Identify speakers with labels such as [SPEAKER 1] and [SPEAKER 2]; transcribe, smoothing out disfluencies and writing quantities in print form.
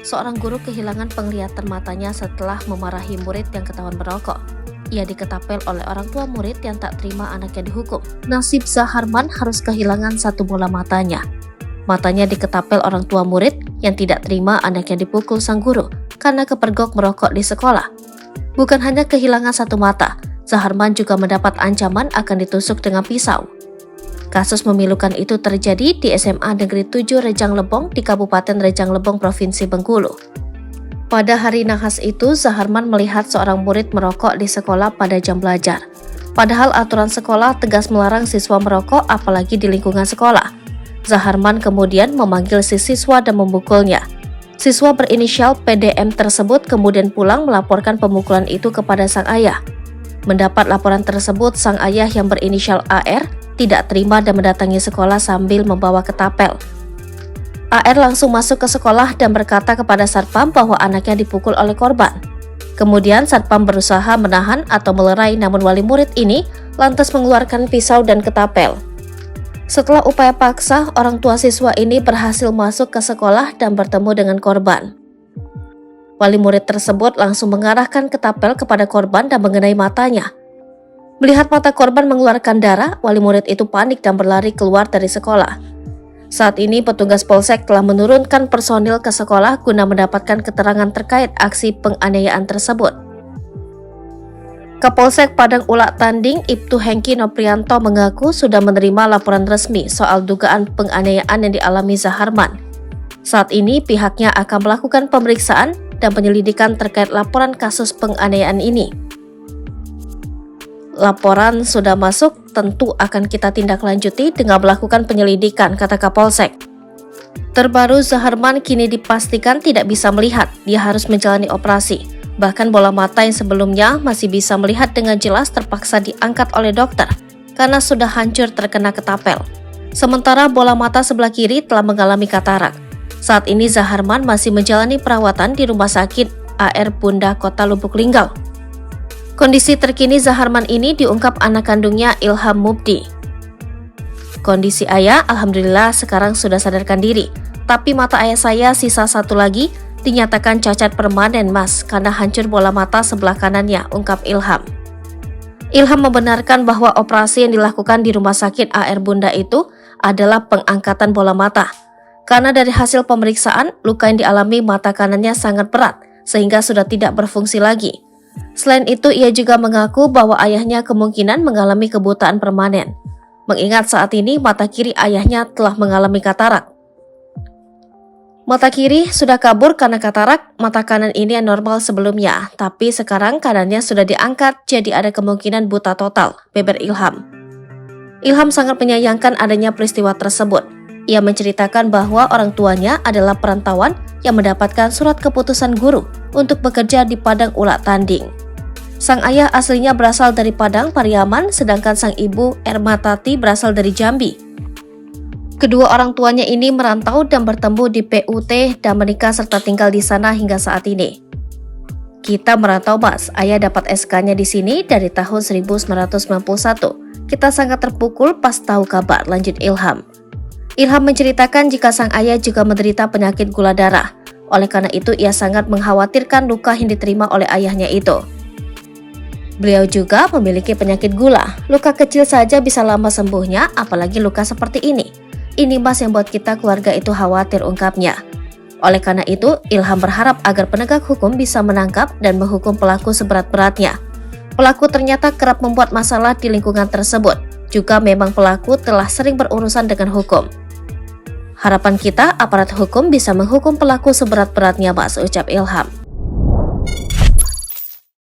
[SPEAKER 1] Seorang guru kehilangan penglihatan matanya setelah memarahi murid yang ketahuan merokok. Ia diketapel oleh orang tua murid yang tak terima anaknya dihukum. Nasib Zaharman harus kehilangan satu bola matanya. Matanya diketapel orang tua murid yang tidak terima anaknya dipukul sang guru karena kepergok merokok di sekolah. Bukan hanya kehilangan satu mata, Zaharman juga mendapat ancaman akan ditusuk dengan pisau. Kasus memilukan itu terjadi di SMA Negeri 7 Rejang Lebong di Kabupaten Rejang Lebong, Provinsi Bengkulu. Pada hari nahas itu, Zaharman melihat seorang murid merokok di sekolah pada jam belajar. Padahal aturan sekolah tegas melarang siswa merokok apalagi di lingkungan sekolah. Zaharman kemudian memanggil si siswa dan memukulnya. Siswa berinisial PDM tersebut kemudian pulang melaporkan pemukulan itu kepada sang ayah. Mendapat laporan tersebut, sang ayah yang berinisial AR tidak terima dan mendatangi sekolah sambil membawa ketapel. AR langsung masuk ke sekolah dan berkata kepada satpam bahwa anaknya dipukul oleh korban. Kemudian satpam berusaha menahan atau melerai, namun wali murid ini lantas mengeluarkan pisau dan ketapel. Setelah upaya paksa, orang tua siswa ini berhasil masuk ke sekolah dan bertemu dengan korban. Wali murid tersebut langsung mengarahkan ketapel kepada korban dan mengenai matanya. Melihat mata korban mengeluarkan darah, wali murid itu panik dan berlari keluar dari sekolah. Saat ini petugas Polsek telah menurunkan personil ke sekolah guna mendapatkan keterangan terkait aksi penganiayaan tersebut. Kapolsek Padang Ulak Tanding, Ibtu Hengki Noprianto mengaku sudah menerima laporan resmi soal dugaan penganiayaan yang dialami Zaharman. Saat ini pihaknya akan melakukan pemeriksaan dan penyelidikan terkait laporan kasus penganiayaan ini. Laporan sudah masuk, tentu akan kita tindak lanjuti dengan melakukan penyelidikan, kata Kapolsek. Terbaru, Zaharman kini dipastikan tidak bisa melihat, dia harus menjalani operasi. Bahkan bola mata yang sebelumnya masih bisa melihat dengan jelas terpaksa diangkat oleh dokter karena sudah hancur terkena ketapel. Sementara bola mata sebelah kiri telah mengalami katarak. Saat ini Zaharman masih menjalani perawatan di Rumah Sakit AR Bunda Kota Lubuk Linggau. Kondisi terkini Zaharman ini diungkap anak kandungnya Ilham Mubdi. Kondisi ayah alhamdulillah sekarang sudah sadarkan diri, tapi mata ayah saya sisa satu lagi dinyatakan cacat permanen mas karena hancur bola mata sebelah kanannya, ungkap Ilham. Ilham membenarkan bahwa operasi yang dilakukan di Rumah Sakit AR Bunda itu adalah pengangkatan bola mata. Karena dari hasil pemeriksaan, luka yang dialami mata kanannya sangat berat sehingga sudah tidak berfungsi lagi. Selain itu, ia juga mengaku bahwa ayahnya kemungkinan mengalami kebutaan permanen. Mengingat saat ini mata kiri ayahnya telah mengalami katarak. Mata kiri sudah kabur karena katarak, mata kanan ini yang normal sebelumnya, tapi sekarang kanannya sudah diangkat jadi ada kemungkinan buta total, beber Ilham. Ilham sangat menyayangkan adanya peristiwa tersebut. Ia menceritakan bahwa orang tuanya adalah perantauan yang mendapatkan surat keputusan guru untuk bekerja di Padang Ulak Tanding. Sang ayah aslinya berasal dari Padang Pariaman, sedangkan sang ibu Ermatati berasal dari Jambi. Kedua orang tuanya ini merantau dan bertemu di PUT dan menikah serta tinggal di sana hingga saat ini. Kita merantau mas, ayah dapat SK-nya di sini dari tahun 1991. Kita sangat terpukul pas tahu kabar, lanjut Ilham. Ilham menceritakan jika sang ayah juga menderita penyakit gula darah. Oleh karena itu, ia sangat mengkhawatirkan luka yang diterima oleh ayahnya itu. Beliau juga memiliki penyakit gula. Luka kecil saja bisa lama sembuhnya, apalagi luka seperti ini. Ini mas yang buat kita keluarga itu khawatir, ungkapnya. Oleh karena itu, Ilham berharap agar penegak hukum bisa menangkap dan menghukum pelaku seberat-beratnya. Pelaku ternyata kerap membuat masalah di lingkungan tersebut. Juga memang pelaku telah sering berurusan dengan hukum. Harapan kita aparat hukum bisa menghukum pelaku seberat-beratnya mas, ucap Ilham.